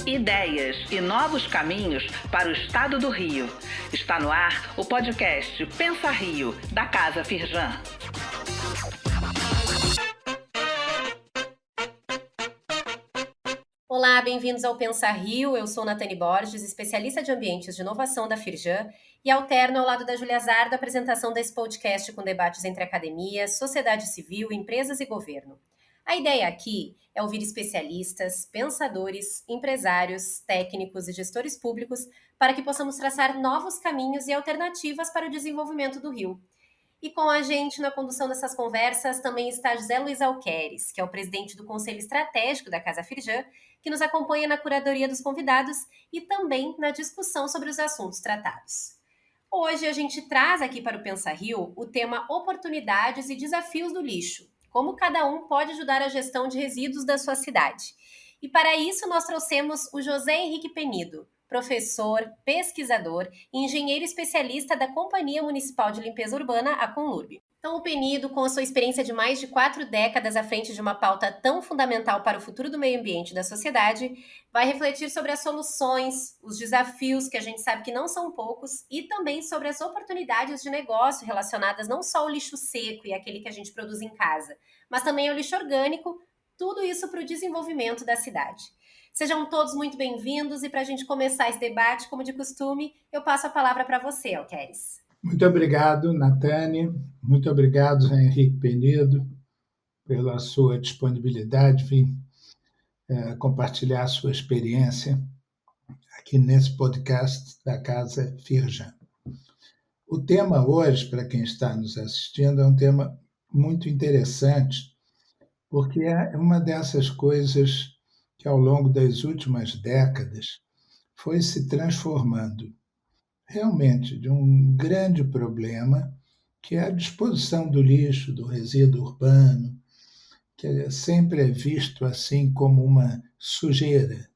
ideias e novos caminhos para o estado do Rio. Está no ar o podcast Pensa Rio, da Casa Firjan. Olá, bem-vindos ao Pensa Rio. Eu sou Natane Borges, especialista de ambientes de inovação da Firjan, e alterno ao lado da Júlia Zardo a apresentação desse podcast com debates entre academia, sociedade civil, empresas e governo. A ideia aqui é ouvir especialistas, pensadores, empresários, técnicos e gestores públicos para que possamos traçar novos caminhos e alternativas para o desenvolvimento do Rio. E com a gente na condução dessas conversas também está José Luiz Alqueres, que é o presidente do Conselho Estratégico da Casa Firjan, que nos acompanha na curadoria dos convidados e também na discussão sobre os assuntos tratados. Hoje a gente traz aqui para o Pensa Rio o tema oportunidades e desafios do lixo, como cada um pode ajudar a gestão de resíduos da sua cidade. E para isso nós trouxemos o José Henrique Penido, professor, pesquisador e engenheiro especialista da Companhia Municipal de Limpeza Urbana, a Conlurb. Então, o Penido, com a sua experiência de mais de 4 décadas à frente de uma pauta tão fundamental para o futuro do meio ambiente e da sociedade, vai refletir sobre as soluções, os desafios, que a gente sabe que não são poucos, e também sobre as oportunidades de negócio relacionadas não só ao lixo seco e aquele que a gente produz em casa, mas também ao lixo orgânico, tudo isso para o desenvolvimento da cidade. Sejam todos muito bem-vindos e para a gente começar esse debate, como de costume, eu passo a palavra para você, Alqueres. Muito obrigado, Natane. Muito obrigado, Zé Henrique Penido, pela sua disponibilidade em compartilhar a sua experiência aqui nesse podcast da Casa Firjan. O tema hoje, para quem está nos assistindo, é um tema muito interessante, porque é uma dessas coisas que, ao longo das últimas décadas, foi se transformando realmente de um grande problema, que é a disposição do lixo, do resíduo urbano, que sempre é visto assim como uma sujeira,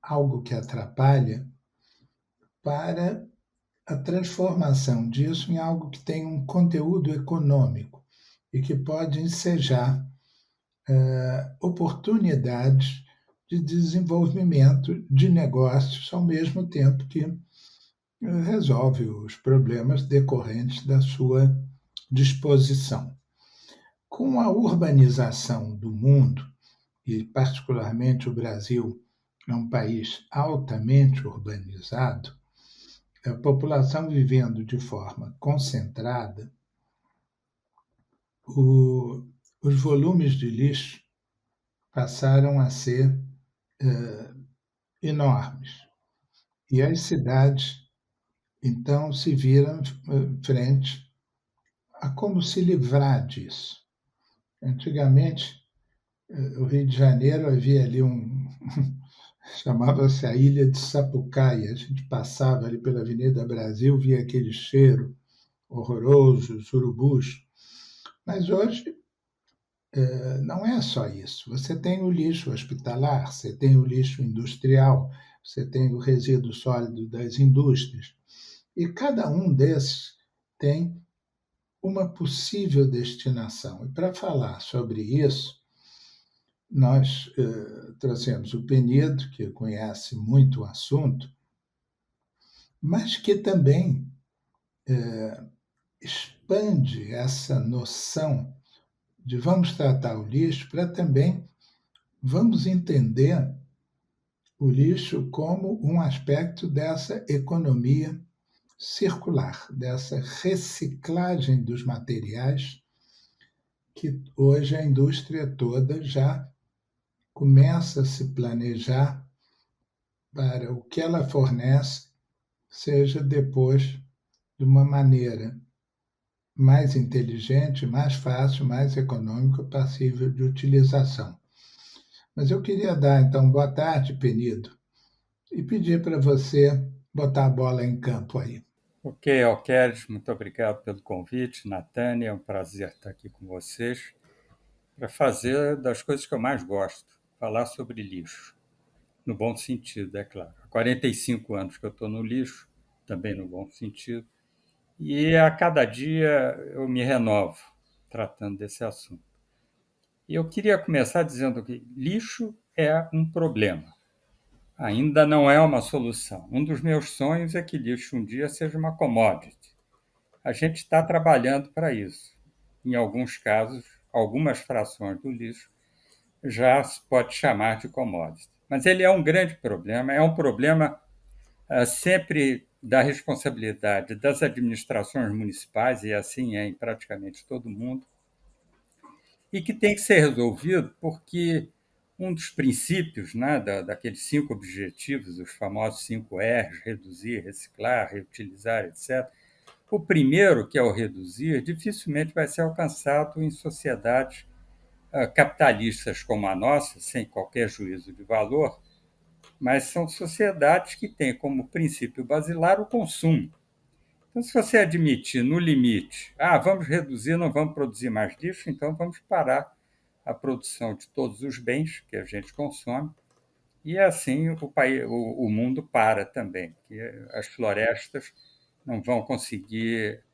algo que atrapalha, para a transformação disso em algo que tem um conteúdo econômico e que pode ensejar oportunidades de desenvolvimento de negócios, ao mesmo tempo que resolve os problemas decorrentes da sua disposição. Com a urbanização do mundo, e particularmente o Brasil é um país altamente urbanizado, a população vivendo de forma concentrada, os volumes de lixo passaram a ser enormes. E as cidades, então, se viram frente a como se livrar disso. Antigamente, o Rio de Janeiro havia ali chamava-se a Ilha de Sapucaí. A gente passava ali pela Avenida Brasil, via aquele cheiro horroroso, os urubus. Mas hoje não é só isso. Você tem o lixo hospitalar, você tem o lixo industrial, você tem o resíduo sólido das indústrias. E cada um desses tem uma possível destinação. E para falar sobre isso, nós trouxemos o Penido, que conhece muito o assunto, mas que também expande essa noção de vamos tratar o lixo para também vamos entender o lixo como um aspecto dessa economia circular, dessa reciclagem dos materiais que hoje a indústria toda já começa a se planejar para o que ela fornece seja depois de uma maneira mais inteligente, mais fácil, mais econômica, passível de utilização. Mas eu queria dar, então, boa tarde, Penido, e pedir para você botar a bola em campo aí. Ok, Alqueres, muito obrigado pelo convite. Natane, é um prazer estar aqui com vocês para fazer das coisas que eu mais gosto, falar sobre lixo, no bom sentido, é claro. Há 45 anos que eu estou no lixo, também no bom sentido, e a cada dia eu me renovo tratando desse assunto. E eu queria começar dizendo que lixo é um problema. ainda não é uma solução. Um dos meus sonhos é que lixo um dia seja uma commodity. A gente está trabalhando para isso. Em alguns casos, algumas frações do lixo já se pode chamar de commodity. Mas ele é um grande problema, é um problema sempre da responsabilidade das administrações municipais, e assim é em praticamente todo mundo, e que tem que ser resolvido porque um dos princípios, né, daqueles 5 objetivos, os famosos 5 R's, reduzir, reciclar, reutilizar, etc., o primeiro, que é o reduzir, dificilmente vai ser alcançado em sociedades capitalistas como a nossa, sem qualquer juízo de valor, mas são sociedades que têm como princípio basilar o consumo. Então, se você admitir no limite, vamos reduzir, não vamos produzir mais lixo, então vamos parar a produção de todos os bens que a gente consome, e assim o mundo para também, que as florestas não vão conseguir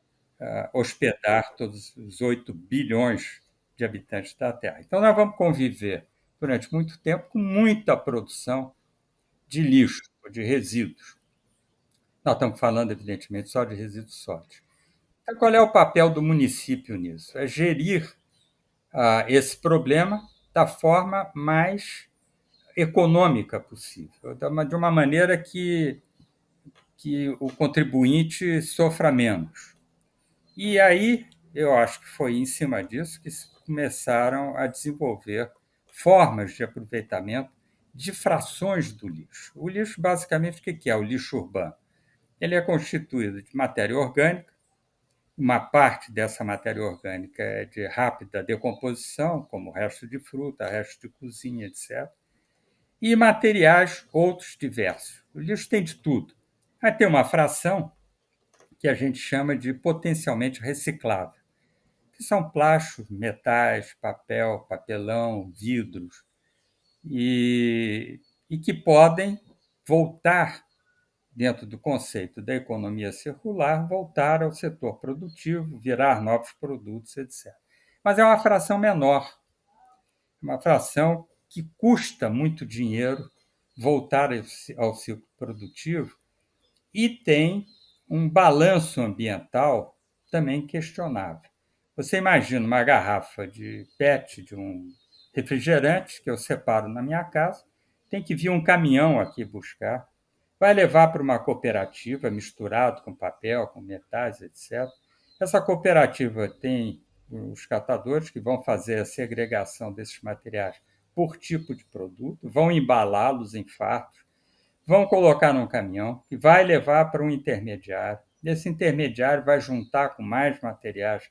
hospedar todos os 8 bilhões de habitantes da Terra. Então, nós vamos conviver durante muito tempo com muita produção de lixo, de resíduos. Nós estamos falando, evidentemente, só de resíduos sólidos. Então, qual é o papel do município nisso? É gerir esse problema da forma mais econômica possível, de uma maneira que o contribuinte sofra menos. E aí, eu acho que foi em cima disso que começaram a desenvolver formas de aproveitamento de frações do lixo. O lixo, basicamente, o que é o lixo urbano? Ele é constituído de matéria orgânica, uma parte dessa matéria orgânica é de rápida decomposição, como resto de fruta, resto de cozinha, etc., e materiais outros diversos. O lixo tem de tudo. Aí tem uma fração que a gente chama de potencialmente reciclável, que são plásticos, metais, papel, papelão, vidros, e que podem voltar, dentro do conceito da economia circular, voltar ao setor produtivo, virar novos produtos, etc. Mas é uma fração menor, uma fração que custa muito dinheiro voltar ao ciclo produtivo e tem um balanço ambiental também questionável. Você imagina uma garrafa de PET, de um refrigerante, que eu separo na minha casa, tem que vir um caminhão aqui buscar, vai levar para uma cooperativa, misturado com papel, com metais, etc. Essa cooperativa tem os catadores que vão fazer a segregação desses materiais por tipo de produto, vão embalá-los em fardos, vão colocar num caminhão que vai levar para um intermediário. Esse intermediário vai juntar com mais materiais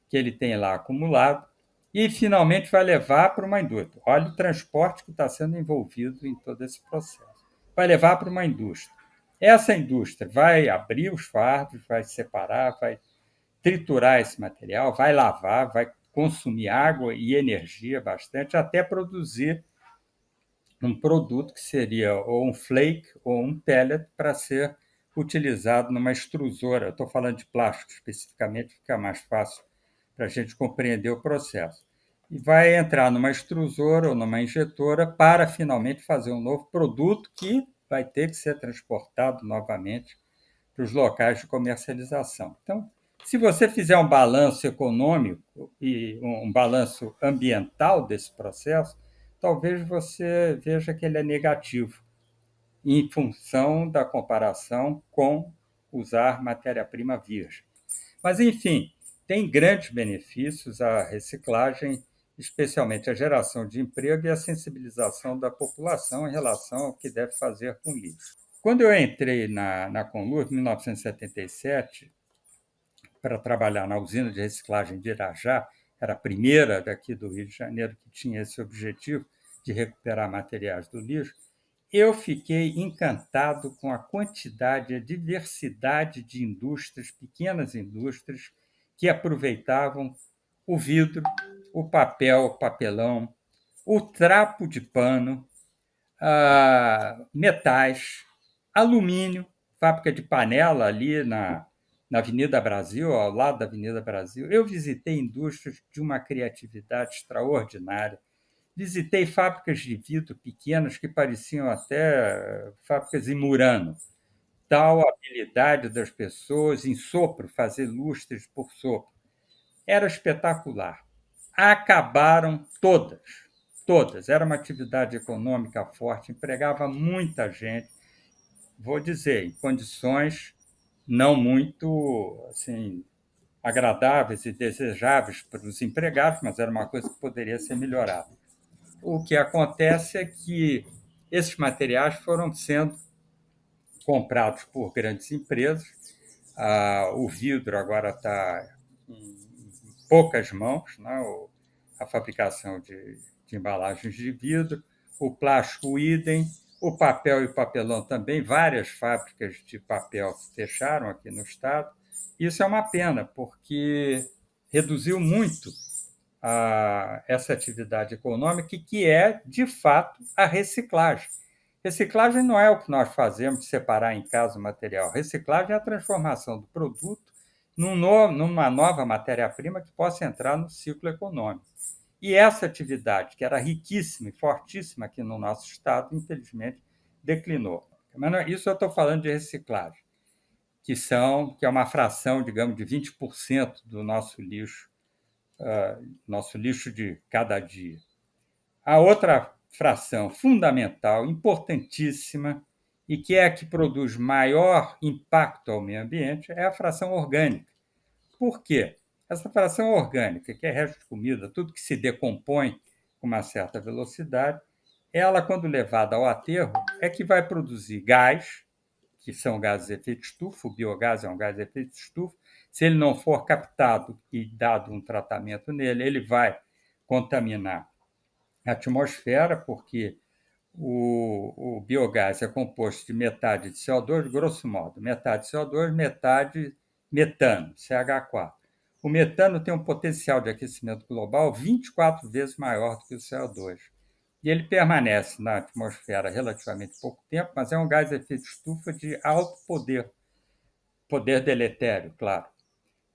que ele tem lá acumulado e, finalmente, vai levar para uma indústria. Olha o transporte que está sendo envolvido em todo esse processo. Vai levar para uma indústria. Essa indústria vai abrir os fardos, vai separar, vai triturar esse material, vai lavar, vai consumir água e energia bastante, até produzir um produto que seria ou um flake ou um pellet para ser utilizado numa extrusora. Estou falando de plástico especificamente, porque é mais fácil para a gente compreender o processo. E vai entrar numa extrusora ou numa injetora para finalmente fazer um novo produto que vai ter que ser transportado novamente para os locais de comercialização. Então, se você fizer um balanço econômico e um balanço ambiental desse processo, talvez você veja que ele é negativo, em função da comparação com usar matéria-prima virgem. Mas, enfim, tem grandes benefícios a reciclagem, especialmente a geração de emprego e a sensibilização da população em relação ao que deve fazer com o lixo. Quando eu entrei na Conlur, em 1977, para trabalhar na usina de reciclagem de Irajá, era a primeira daqui do Rio de Janeiro que tinha esse objetivo de recuperar materiais do lixo, eu fiquei encantado com a quantidade, a diversidade de indústrias, pequenas indústrias, que aproveitavam o vidro, o papel, o papelão, o trapo de pano, metais, alumínio, fábrica de panela ali na Avenida Brasil, ao lado da Avenida Brasil. Eu visitei indústrias de uma criatividade extraordinária, visitei fábricas de vidro pequenas que pareciam até fábricas em Murano. Tal habilidade das pessoas em sopro, fazer lustres por sopro. Era espetacular. Acabaram todas, todas. Era uma atividade econômica forte, empregava muita gente, vou dizer, em condições não muito assim, agradáveis e desejáveis para os empregados, mas era uma coisa que poderia ser melhorada. O que acontece é que esses materiais foram sendo comprados por grandes empresas. O vidro agora está em poucas mãos, né? A fabricação de embalagens de vidro, o plástico idem, o papel e papelão também, várias fábricas de papel fecharam aqui no estado. Isso é uma pena, porque reduziu muito essa atividade econômica, que é, de fato, a reciclagem. Reciclagem não é o que nós fazemos de separar em casa o material. Reciclagem é a transformação do produto numa nova matéria-prima que possa entrar no ciclo econômico. E essa atividade, que era riquíssima e fortíssima aqui no nosso estado, infelizmente, declinou. Mas isso eu estou falando de reciclagem, que é uma fração, digamos, de 20% do nosso lixo de cada dia. A outra fração fundamental, importantíssima, e que é a que produz maior impacto ao meio ambiente, é a fração orgânica. Por quê? Essa fração orgânica, que é resto de comida, tudo que se decompõe com uma certa velocidade, ela, quando levada ao aterro, é que vai produzir gás, que são gases de efeito estufa. O biogás é um gás de efeito estufa. Se ele não for captado e dado um tratamento nele, ele vai contaminar a atmosfera, porque o biogás é composto de metade de CO2, grosso modo, metade CO2, metade metano, CH4. O metano tem um potencial de aquecimento global 24 vezes maior do que o CO2. E ele permanece na atmosfera relativamente pouco tempo, mas é um gás de efeito estufa de alto poder deletério, claro.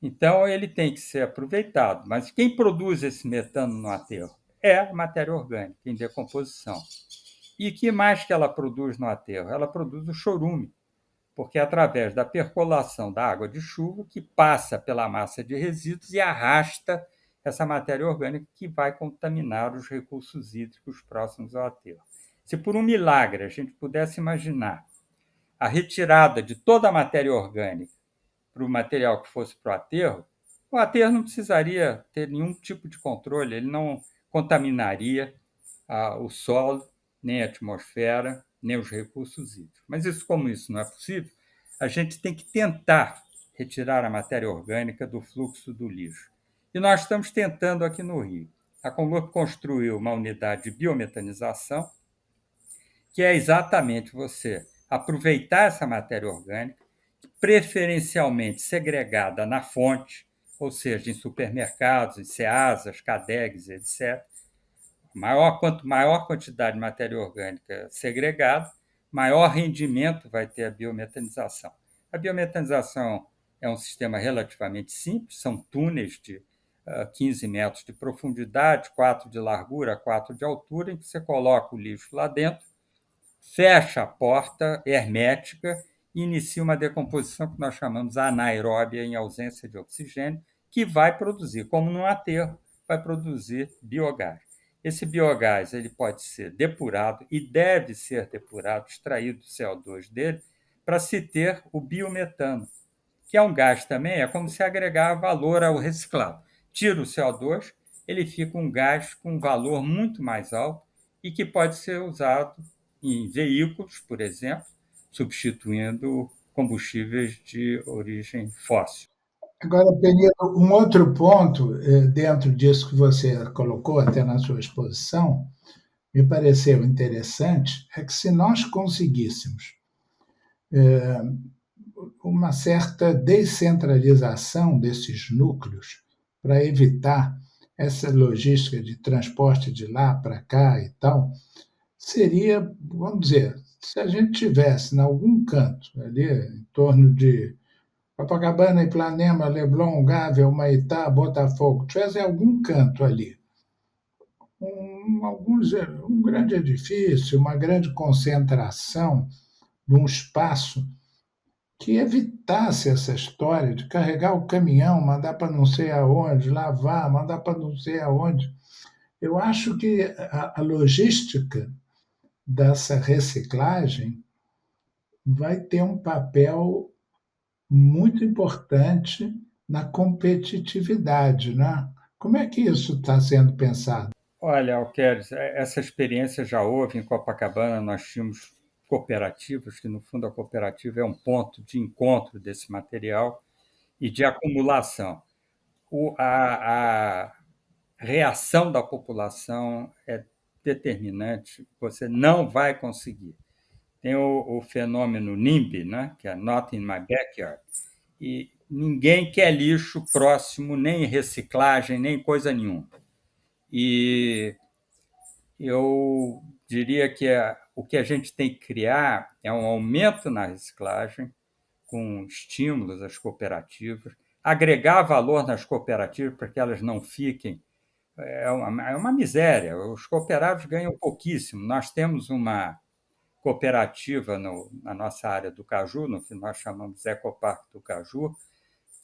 Então, ele tem que ser aproveitado. Mas quem produz esse metano no aterro? É a matéria orgânica, em decomposição. E o que mais que ela produz no aterro? Ela produz o chorume, porque é através da percolação da água de chuva que passa pela massa de resíduos e arrasta essa matéria orgânica que vai contaminar os recursos hídricos próximos ao aterro. Se por um milagre a gente pudesse imaginar a retirada de toda a matéria orgânica para o material que fosse para o aterro não precisaria ter nenhum tipo de controle, ele não contaminaria o solo, nem a atmosfera, nem os recursos hídricos. Mas como isso não é possível, a gente tem que tentar retirar a matéria orgânica do fluxo do lixo. E nós estamos tentando aqui no Rio. A Conlup construiu uma unidade de biometanização, que é exatamente você aproveitar essa matéria orgânica, preferencialmente segregada na fonte, ou seja, em supermercados, em ceasas, cadegs, etc. Quanto maior quantidade de matéria orgânica segregada, maior rendimento vai ter a biometanização. A biometanização é um sistema relativamente simples, são túneis de 15 metros de profundidade, 4 de largura, 4 de altura, em que você coloca o lixo lá dentro, fecha a porta hermética e inicia uma decomposição que nós chamamos anaeróbia, em ausência de oxigênio, que vai produzir, como no aterro, vai produzir biogás. Esse biogás ele pode ser depurado e deve ser depurado, extraído o CO2 dele, para se ter o biometano, que é um gás também, é como se agregar valor ao reciclado. Tira o CO2, ele fica um gás com um valor muito mais alto e que pode ser usado em veículos, por exemplo, substituindo combustíveis de origem fóssil. Agora, Penedo, um outro ponto dentro disso que você colocou até na sua exposição, me pareceu interessante, é que se nós conseguíssemos uma certa descentralização desses núcleos para evitar essa logística de transporte de lá para cá e tal, seria, vamos dizer, se a gente tivesse em algum canto, ali em torno de Copacabana, Ipanema, Leblon, Gávea, Humaitá, Botafogo, tivesse em algum canto ali um grande edifício, uma grande concentração de um espaço que evitasse essa história de carregar o caminhão, mandar para não sei aonde, lavar, mandar para não sei aonde. Eu acho que a logística dessa reciclagem vai ter um papel muito importante na competitividade, né? Como é que isso está sendo pensado? Olha, Alqueires, essa experiência já houve em Copacabana, nós tínhamos cooperativas, que no fundo a cooperativa é um ponto de encontro desse material e de acumulação. A reação da população é determinante, você não vai conseguir. Tem o fenômeno NIMBY, né, que é Not in My Backyard, e ninguém quer lixo próximo, nem reciclagem, nem coisa nenhuma. E eu diria que o que a gente tem que criar é um aumento na reciclagem, com estímulos às cooperativas, agregar valor nas cooperativas para que elas não fiquem. É uma miséria, os cooperados ganham pouquíssimo. Nós temos uma cooperativa na nossa área do Caju, no que nós chamamos de Ecoparque do Caju,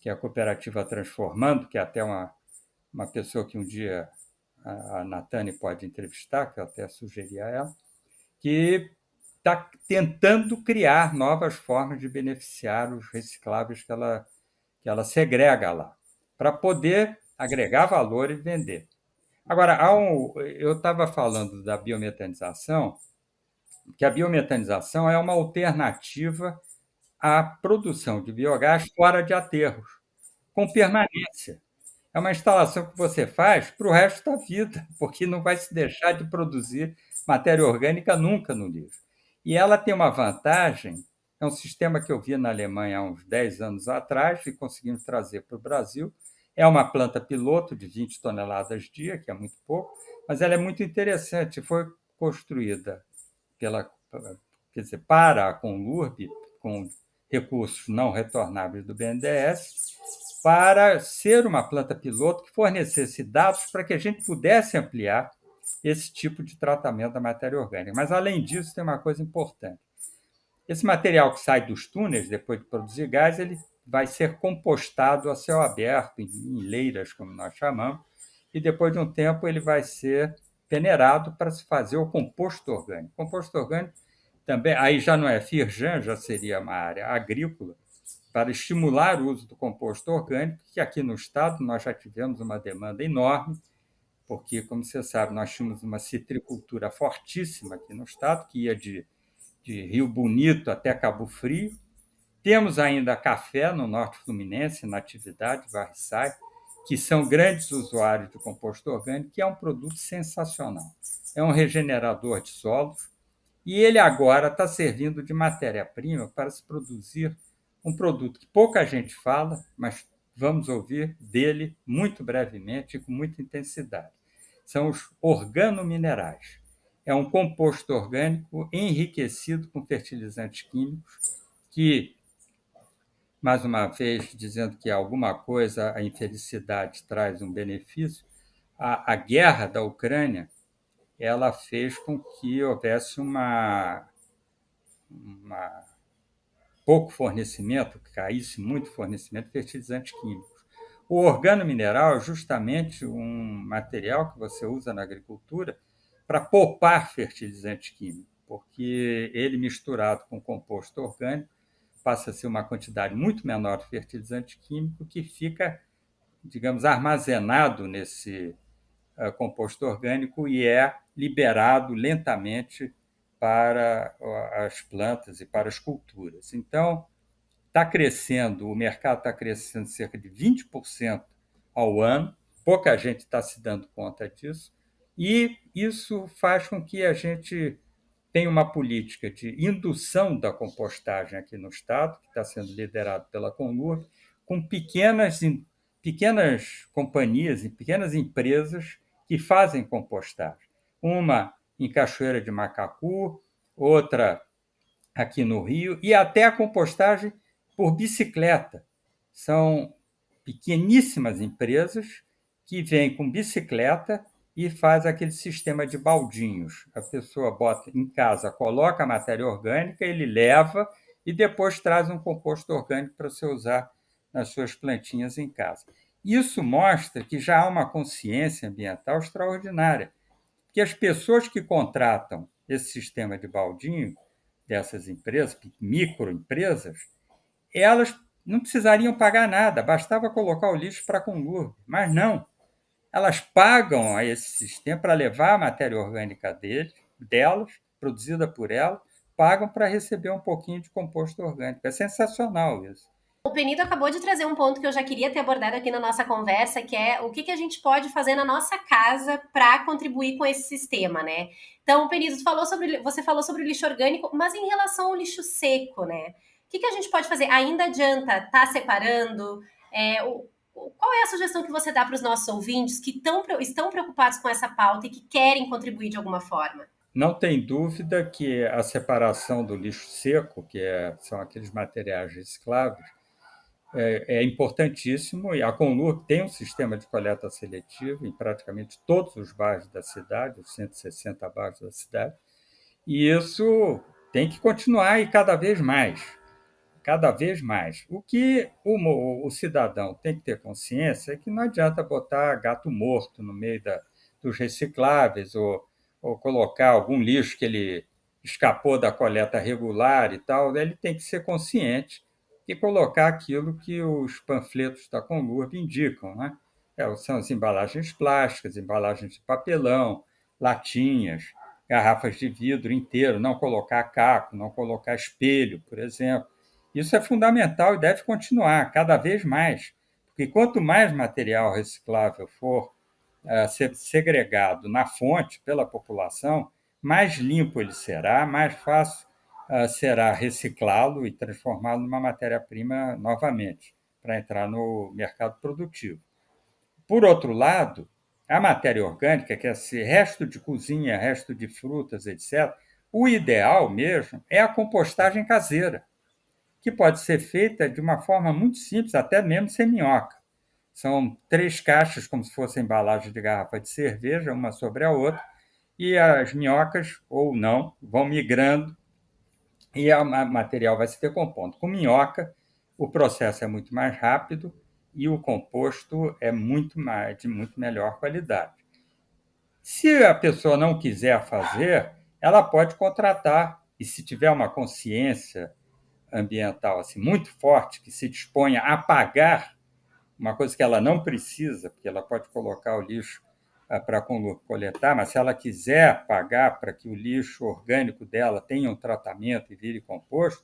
que é a cooperativa Transformando, que é até uma pessoa que um dia a Natane pode entrevistar, que eu até sugeri a ela, que está tentando criar novas formas de beneficiar os recicláveis que ela segrega lá, para poder agregar valor e vender. Agora, eu estava falando da biometanização, que a biometanização é uma alternativa à produção de biogás fora de aterros, com permanência. É uma instalação que você faz para o resto da vida, porque não vai se deixar de produzir matéria orgânica nunca no lixo. E ela tem uma vantagem, é um sistema que eu vi na Alemanha há uns 10 anos atrás e conseguimos trazer para o Brasil. É uma planta piloto de 20 toneladas dia, que é muito pouco, mas ela é muito interessante. Foi construída quer dizer, para a Conlurb, com recursos não retornáveis do BNDES, para ser uma planta piloto que fornecesse dados para que a gente pudesse ampliar esse tipo de tratamento da matéria orgânica. Mas, além disso, tem uma coisa importante. Esse material que sai dos túneis, depois de produzir gás, ele vai ser compostado a céu aberto, em leiras, como nós chamamos, e depois de um tempo ele vai ser peneirado para se fazer o composto orgânico. O composto orgânico também, aí já não é FIRJAN, já seria uma área agrícola, para estimular o uso do composto orgânico, que aqui no estado nós já tivemos uma demanda enorme, porque, como você sabe, nós tínhamos uma citricultura fortíssima aqui no estado, que ia de Rio Bonito até Cabo Frio. Temos ainda café no Norte Fluminense, Natividade, Varriçai, que são grandes usuários de composto orgânico, que é um produto sensacional. É um regenerador de solos e ele agora está servindo de matéria-prima para se produzir um produto que pouca gente fala, mas vamos ouvir dele muito brevemente e com muita intensidade. São os organominerais. É um composto orgânico enriquecido com fertilizantes químicos que, mais uma vez, dizendo que alguma coisa, a infelicidade traz um benefício, a guerra da Ucrânia ela fez com que houvesse uma pouco fornecimento, que caísse muito fornecimento de fertilizantes químicos. O organomineral é justamente um material que você usa na agricultura para poupar fertilizante químico, porque ele misturado com composto orgânico passa a ser uma quantidade muito menor de fertilizante químico que fica, digamos, armazenado nesse composto orgânico e é liberado lentamente para as plantas e para as culturas. Então, está crescendo, o mercado está crescendo cerca de 20% ao ano, pouca gente está se dando conta disso, e isso faz com que a gente tenha uma política de indução da compostagem aqui no estado, que está sendo liderado pela Conlurb, com pequenas companhias e pequenas empresas que fazem compostagem. Uma em Cachoeira de Macacu, outra aqui no Rio, e até a compostagem por bicicleta. São pequeníssimas empresas que vêm com bicicleta e faz aquele sistema de baldinhos. A pessoa bota em casa, coloca a matéria orgânica, ele leva e depois traz um composto orgânico para você usar nas suas plantinhas em casa. Isso mostra que já há uma consciência ambiental extraordinária, porque as pessoas que contratam esse sistema de baldinho dessas empresas, microempresas, elas não precisariam pagar nada, bastava colocar o lixo para Conlurb, mas não. Elas pagam a esse sistema para levar a matéria orgânica delas, produzida por elas, pagam para receber um pouquinho de composto orgânico. É sensacional isso. O Penido acabou de trazer um ponto que eu já queria ter abordado aqui na nossa conversa, que é o que a gente pode fazer na nossa casa para contribuir com esse sistema, né? Então, Penido, você falou sobre o lixo orgânico, mas em relação ao lixo seco, né? O que a gente pode fazer? Ainda adianta estar separando? Qual é a sugestão que você dá para os nossos ouvintes que estão preocupados com essa pauta e que querem contribuir de alguma forma? Não tem dúvida que a separação do lixo seco, são aqueles materiais recicláveis, é importantíssimo, e a Conlurb tem um sistema de coleta seletiva em praticamente todos os bairros da cidade, os 160 bairros da cidade, e isso tem que continuar e cada vez mais. Cada vez mais. O que o cidadão tem que ter consciência é que não adianta botar gato morto no meio dos recicláveis ou colocar algum lixo que ele escapou da coleta regular e tal. Ele tem que ser consciente e colocar aquilo que os panfletos da Conlurb indicam, né? São as embalagens plásticas, embalagens de papelão, latinhas, garrafas de vidro inteiro, não colocar caco, não colocar espelho, por exemplo. Isso é fundamental e deve continuar cada vez mais, porque quanto mais material reciclável for ser segregado na fonte pela população, mais limpo ele será, mais fácil será reciclá-lo e transformá-lo numa matéria-prima novamente, para entrar no mercado produtivo. Por outro lado, a matéria orgânica, que é esse resto de cozinha, resto de frutas, etc., o ideal mesmo é a compostagem caseira, que pode ser feita de uma forma muito simples, até mesmo sem minhoca. São 3 caixas, como se fosse embalagem de garrafa de cerveja, uma sobre a outra, e as minhocas, ou não, vão migrando e o material vai se decompondo. Com minhoca, o processo é muito mais rápido e o composto é de muito melhor qualidade. Se a pessoa não quiser fazer, ela pode contratar, e se tiver uma consciência ambiental assim, muito forte, que se disponha a pagar uma coisa que ela não precisa, porque ela pode colocar o lixo para coletar, mas se ela quiser pagar para que o lixo orgânico dela tenha um tratamento e vire composto,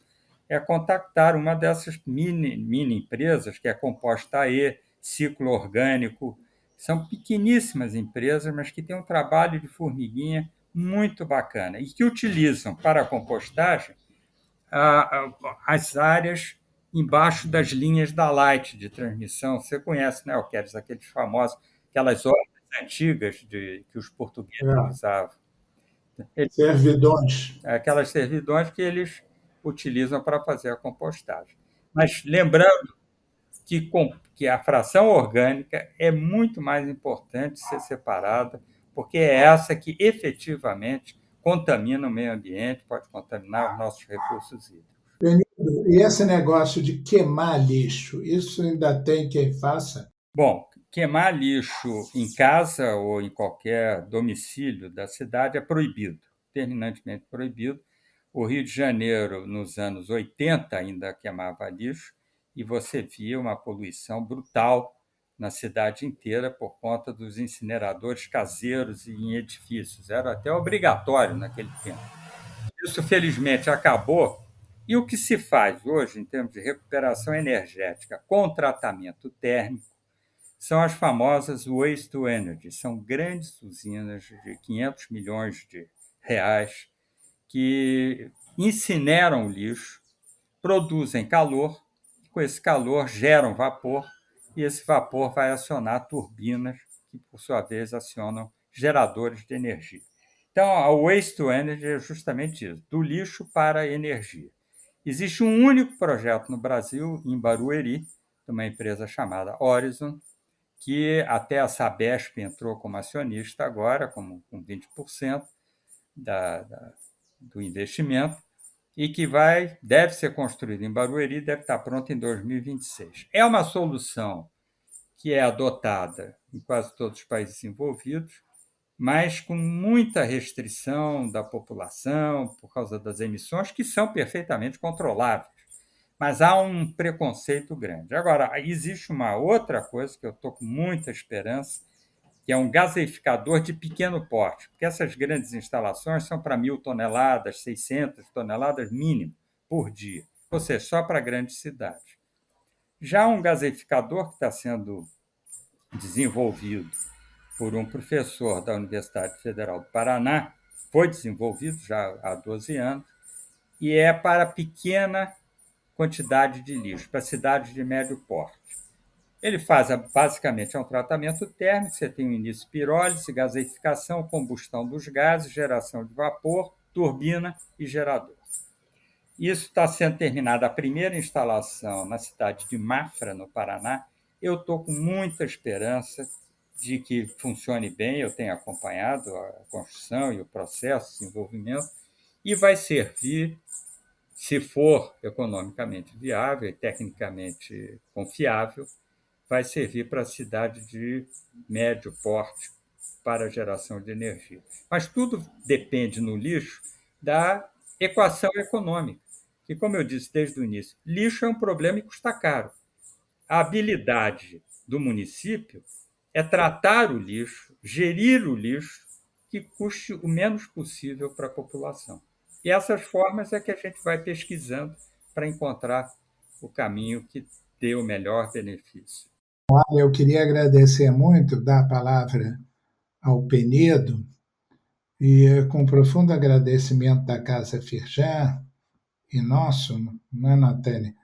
é contactar uma dessas mini empresas, que é Composta E, Ciclo Orgânico. São pequeníssimas empresas, mas que têm um trabalho de formiguinha muito bacana e que utilizam para a compostagem as áreas embaixo das linhas da Light de transmissão. Você conhece, né, Alqueires, aquelas obras antigas que os portugueses usavam. Servidões. Aquelas servidões que eles utilizam para fazer a compostagem. Mas lembrando que a fração orgânica é muito mais importante ser separada, porque é essa que efetivamente contamina o meio ambiente, pode contaminar os nossos recursos hídricos. Benito, e esse negócio de queimar lixo, isso ainda tem quem faça? Bom, queimar lixo em casa ou em qualquer domicílio da cidade é proibido, terminantemente proibido. O Rio de Janeiro, nos anos 80, ainda queimava lixo, e você via uma poluição brutal na cidade inteira por conta dos incineradores caseiros e em edifícios. Era até obrigatório naquele tempo. Isso, felizmente, acabou. E o que se faz hoje, em termos de recuperação energética com tratamento térmico, são as famosas waste to energy. São grandes usinas de 500 milhões de reais que incineram o lixo, produzem calor, com esse calor geram vapor, e esse vapor vai acionar turbinas, que, por sua vez, acionam geradores de energia. Então, a waste to energy é justamente isso, do lixo para a energia. Existe um único projeto no Brasil, em Barueri, de uma empresa chamada Horizon, que até a Sabesp entrou como acionista agora, com 20% do investimento, e que deve ser construído em Barueri, deve estar pronto em 2026. É uma solução que é adotada em quase todos os países envolvidos, mas com muita restrição da população por causa das emissões, que são perfeitamente controláveis. Mas há um preconceito grande. Agora, existe uma outra coisa que eu estou com muita esperança, que é um gaseificador de pequeno porte, porque essas grandes instalações são para 1.000 toneladas, 600 toneladas mínimo por dia, ou seja, só para grandes cidades. Já um gaseificador que está sendo desenvolvido por um professor da Universidade Federal do Paraná, foi desenvolvido já há 12 anos, e é para pequena quantidade de lixo, para cidades de médio porte. Ele faz, basicamente, um tratamento térmico, você tem o início pirólise, gaseificação, combustão dos gases, geração de vapor, turbina e gerador. Isso está sendo terminada a primeira instalação na cidade de Mafra, no Paraná. Eu estou com muita esperança de que funcione bem, eu tenho acompanhado a construção e o processo de desenvolvimento, e vai servir, se for economicamente viável e tecnicamente confiável, vai servir para a cidade de médio porte para a geração de energia. Mas tudo depende no lixo da equação econômica, que, como eu disse desde o início, lixo é um problema e custa caro. A habilidade do município é tratar o lixo, gerir o lixo, que custe o menos possível para a população. E essas formas é que a gente vai pesquisando para encontrar o caminho que dê o melhor benefício. Eu queria agradecer muito, dar a palavra ao Penedo, e com profundo agradecimento da Casa Firjan e nosso, não é, Natânia,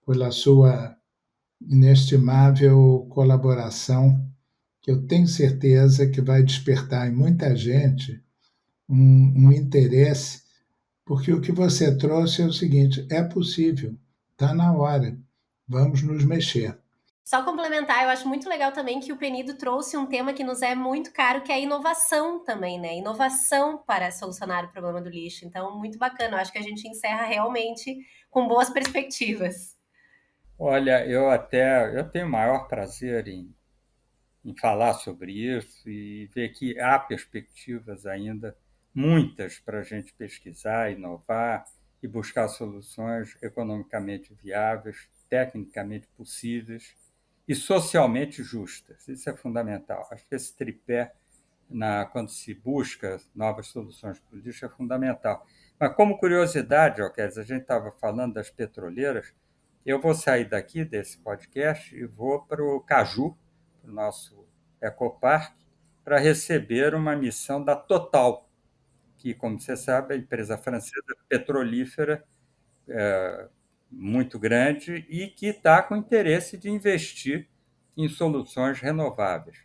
pela sua inestimável colaboração, que eu tenho certeza que vai despertar em muita gente um interesse, porque o que você trouxe é o seguinte: é possível, está na hora, vamos nos mexer. Só complementar, eu acho muito legal também que o Penido trouxe um tema que nos é muito caro, que é a inovação também, né? Inovação para solucionar o problema do lixo. Então, muito bacana. Eu acho que a gente encerra realmente com boas perspectivas. Olha, eu tenho o maior prazer em falar sobre isso e ver que há perspectivas ainda, muitas, para a gente pesquisar, inovar e buscar soluções economicamente viáveis, tecnicamente possíveis e socialmente justas. Isso é fundamental. Acho que esse tripé, quando se busca novas soluções para o lixo, é fundamental. Mas, como curiosidade, Alqueres, a gente estava falando das petroleiras, eu vou sair daqui desse podcast e vou para o Caju, para o nosso Ecopark, para receber uma missão da Total, que, como você sabe, é a empresa francesa petrolífera muito grande e que está com interesse de investir em soluções renováveis.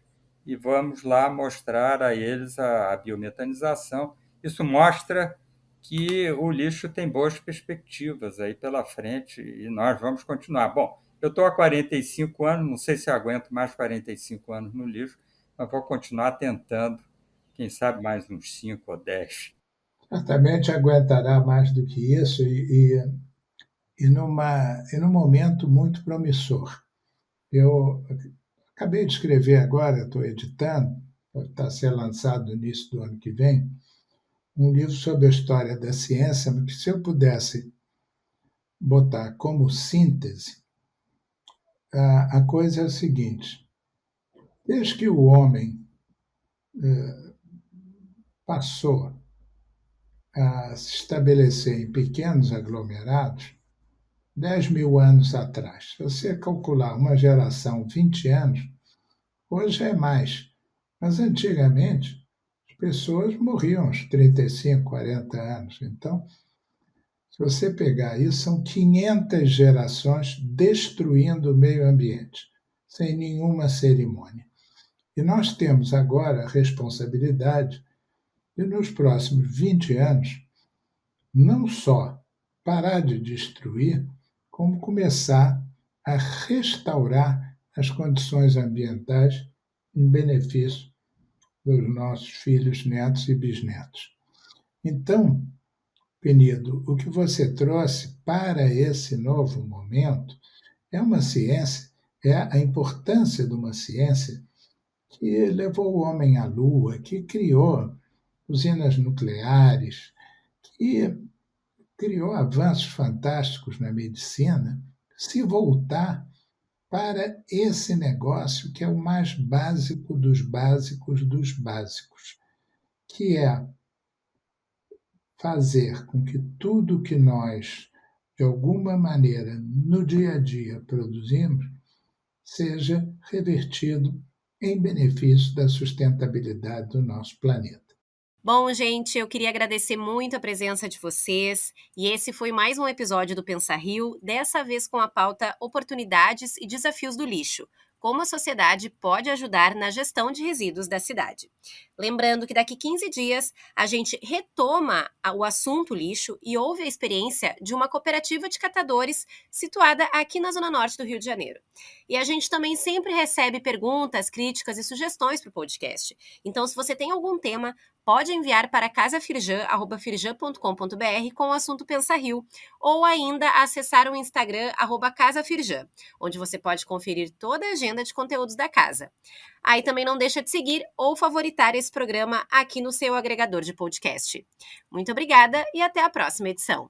E vamos lá mostrar a eles a biometanização. Isso mostra que o lixo tem boas perspectivas aí pela frente e nós vamos continuar. Bom, eu estou há 45 anos, não sei se aguento mais 45 anos no lixo, mas vou continuar tentando, quem sabe mais uns 5 ou 10. Certamente aguentará mais do que isso e num momento muito promissor. Eu acabei de escrever agora, estou editando, está a ser lançado no início do ano que vem, um livro sobre a história da ciência, mas que, se eu pudesse botar como síntese, a coisa é a seguinte: desde que o homem passou a se estabelecer em pequenos aglomerados, 10.000 anos atrás, se você calcular uma geração 20 anos, hoje é mais, mas antigamente as pessoas morriam aos 35, 40 anos. Então, se você pegar isso, são 500 gerações destruindo o meio ambiente, sem nenhuma cerimônia. E nós temos agora a responsabilidade de, nos próximos 20 anos, não só parar de destruir, como começar a restaurar as condições ambientais em benefício dos nossos filhos, netos e bisnetos. Então, Penedo, o que você trouxe para esse novo momento é uma ciência, é a importância de uma ciência que levou o homem à Lua, que criou usinas nucleares, que criou avanços fantásticos na medicina, se voltar para esse negócio que é o mais básico dos básicos, que é fazer com que tudo que nós, de alguma maneira, no dia a dia produzimos, seja revertido em benefício da sustentabilidade do nosso planeta. Bom, gente, eu queria agradecer muito a presença de vocês, e esse foi mais um episódio do Pensa Rio, dessa vez com a pauta Oportunidades e Desafios do Lixo, como a sociedade pode ajudar na gestão de resíduos da cidade. Lembrando que daqui 15 dias a gente retoma o assunto lixo e ouve a experiência de uma cooperativa de catadores situada aqui na Zona Norte do Rio de Janeiro. E a gente também sempre recebe perguntas, críticas e sugestões para o podcast. Então, se você tem algum tema, pode enviar para casafirjan@firjan.com.br com o assunto Pensa Rio, ou ainda acessar o Instagram @casafirjan, onde você pode conferir toda a agenda de conteúdos da casa. Aí também não deixa de seguir ou favoritar esse programa aqui no seu agregador de podcast. Muito obrigada e até a próxima edição.